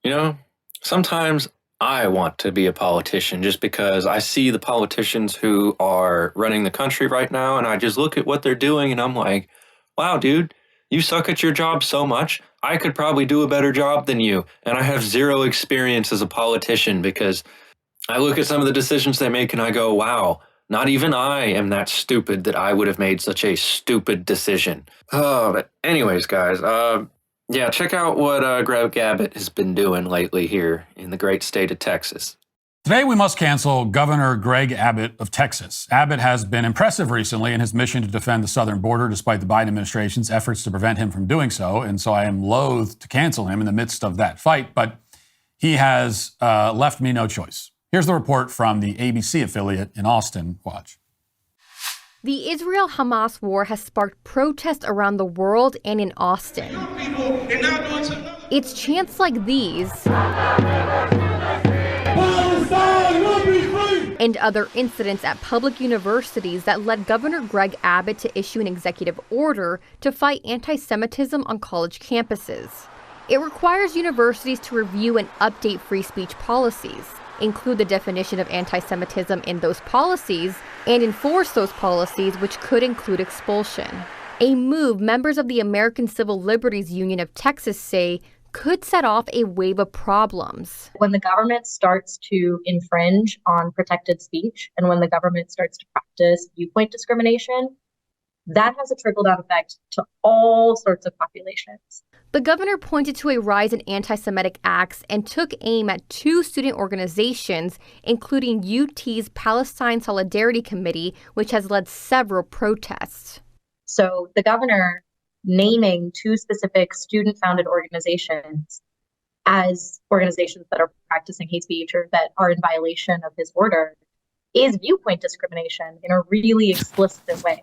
You know, sometimes I want to be a politician just because I see the politicians who are running the country right now and I just look at what they're doing and I'm like, wow, dude, you suck at your job so much. I could probably do a better job than you. And I have zero experience as a politician because I look at some of the decisions they make and I go, wow, not even I am that stupid that I would have made such a stupid decision. Oh, but anyways, guys, yeah, check out what Greg Abbott has been doing lately here in the great state of Texas. Today, we must cancel Governor Greg Abbott of Texas. Abbott has been impressive recently in his mission to defend the southern border, despite the Biden administration's efforts to prevent him from doing so. And so I am loath to cancel him in the midst of that fight, but he has left me no choice. Here's the report from the ABC affiliate in Austin. Watch. The Israel-Hamas war has sparked protests around the world and in Austin. It's chants like these and other incidents at public universities that led Governor Greg Abbott to issue an executive order to fight anti-Semitism on college campuses. It requires universities to review and update free speech policies, include the definition of anti-Semitism in those policies, and enforce those policies, which could include expulsion. A move members of the American Civil Liberties Union of Texas say could set off a wave of problems. When the government starts to infringe on protected speech and when the government starts to practice viewpoint discrimination, that has a trickle-down effect to all sorts of populations. The governor pointed to a rise in anti-Semitic acts and took aim at two student organizations, including UT's Palestine Solidarity Committee, which has led several protests. So the governor naming two specific student-founded organizations as organizations that are practicing hate speech or that are in violation of his order is viewpoint discrimination in a really explicit way.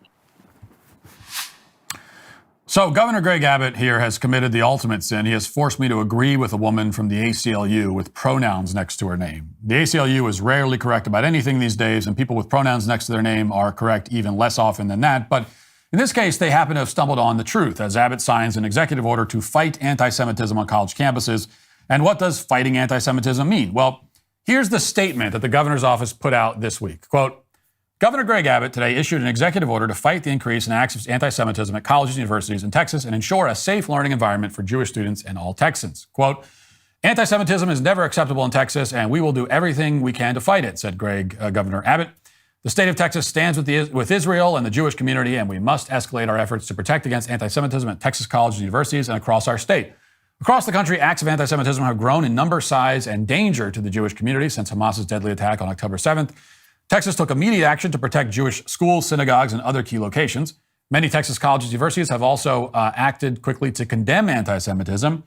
So Governor Greg Abbott here has committed the ultimate sin. He has forced me to agree with a woman from the ACLU with pronouns next to her name. The ACLU is rarely correct about anything these days, and people with pronouns next to their name are correct even less often than that. But in this case, they happen to have stumbled on the truth as Abbott signs an executive order to fight anti-Semitism on college campuses. And what does fighting anti-Semitism mean? Well, here's the statement that the governor's office put out this week. Quote, Governor Greg Abbott today issued an executive order to fight the increase in acts of anti-Semitism at colleges and universities in Texas and ensure a safe learning environment for Jewish students and all Texans. Quote, anti-Semitism is never acceptable in Texas, and we will do everything we can to fight it, said Governor Abbott. The state of Texas stands with Israel and the Jewish community, and we must escalate our efforts to protect against anti-Semitism at Texas colleges and universities and across our state. Across the country, acts of anti-Semitism have grown in number, size, and danger to the Jewish community since Hamas's deadly attack on October 7th. Texas took immediate action to protect Jewish schools, synagogues, and other key locations. Many Texas colleges and universities have also acted quickly to condemn anti-Semitism,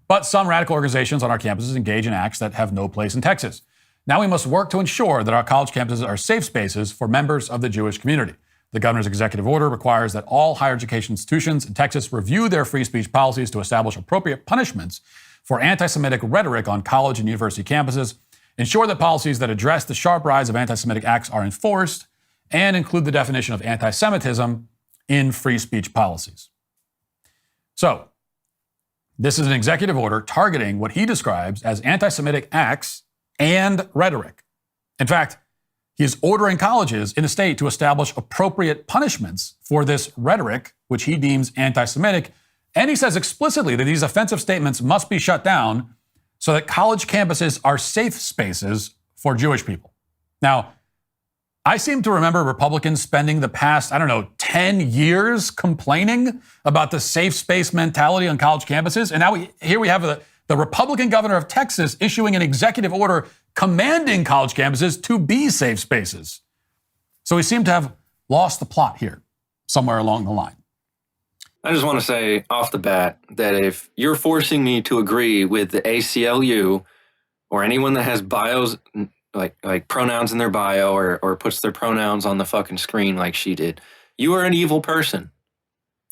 but some radical organizations on our campuses engage in acts that have no place in Texas. Now we must work to ensure that our college campuses are safe spaces for members of the Jewish community. The governor's executive order requires that all higher education institutions in Texas review their free speech policies to establish appropriate punishments for anti-Semitic rhetoric on college and university campuses, ensure that policies that address the sharp rise of anti-Semitic acts are enforced, and include the definition of anti-Semitism in free speech policies. So, this is an executive order targeting what he describes as anti-Semitic acts and rhetoric. In fact, he is ordering colleges in the state to establish appropriate punishments for this rhetoric, which he deems anti-Semitic, and he says explicitly that these offensive statements must be shut down so that college campuses are safe spaces for Jewish people. Now, I seem to remember Republicans spending the past, 10 years complaining about the safe space mentality on college campuses. And now we have the Republican governor of Texas issuing an executive order commanding college campuses to be safe spaces. So we seem to have lost the plot here somewhere along the line. I just want to say off the bat that if you're forcing me to agree with the ACLU or anyone that has bios, like pronouns in their bio or puts their pronouns on the fucking screen like she did, you are an evil person.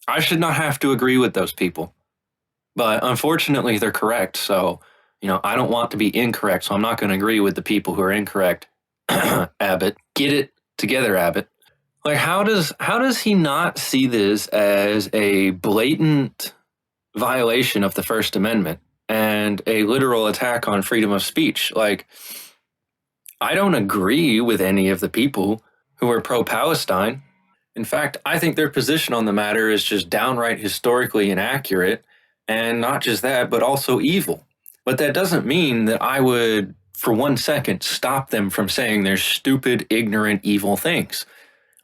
I should not have to agree with those people. But unfortunately, they're correct. So, I don't want to be incorrect. So I'm not going to agree with the people who are incorrect. Abbott, get it together, Abbott. Like, how does he not see this as a blatant violation of the First Amendment? and a literal attack on freedom of speech. Like, I don't agree with any of the people who are pro-Palestine. In fact, I think their position on the matter is just downright historically inaccurate, and not just that, but also evil. But that doesn't mean that I would, for 1 second, stop them from saying their stupid, ignorant, evil things.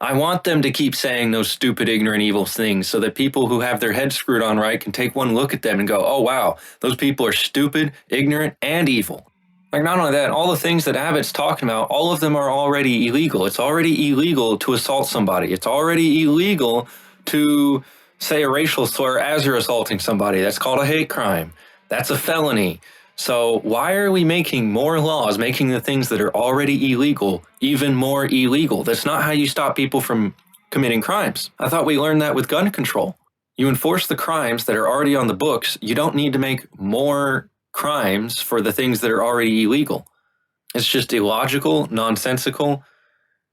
I want them to keep saying those stupid, ignorant, evil things so that people who have their heads screwed on right can take one look at them and go, oh, wow, those people are stupid, ignorant, and evil. Like, not only that, all the things that Abbott's talking about, all of them are already illegal. It's already illegal to assault somebody. It's already illegal to say a racial slur as you're assaulting somebody. That's called a hate crime. That's a felony. So why are we making more laws, making the things that are already illegal even more illegal? That's not how you stop people from committing crimes. I thought we learned that with gun control. You enforce the crimes that are already on the books. You don't need to make more crimes for the things that are already illegal. It's just illogical, nonsensical.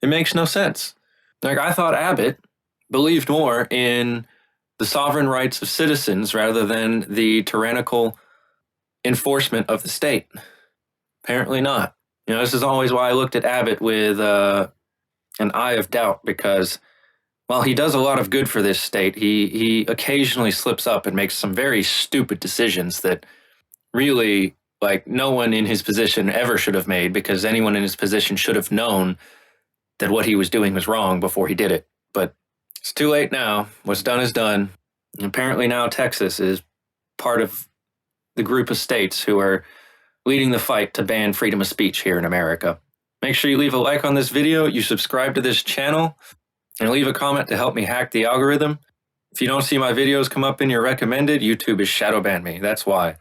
It makes no sense. Like, I thought Abbott believed more in the sovereign rights of citizens rather than the tyrannical enforcement of the state. Apparently not. You know, this is always why I looked at Abbott with an eye of doubt, because while he does a lot of good for this state, he occasionally slips up and makes some very stupid decisions that really, like, no one in his position ever should have made, because anyone in his position should have known that what he was doing was wrong before he did it. But it's too late now. What's done is done. And apparently now Texas is part of the group of states who are leading the fight to ban freedom of speech here in America. Make sure you leave a like on this video, you subscribe to this channel, and leave a comment to help me hack the algorithm. If you don't see my videos come up in your recommended, YouTube has shadow banned me. That's why.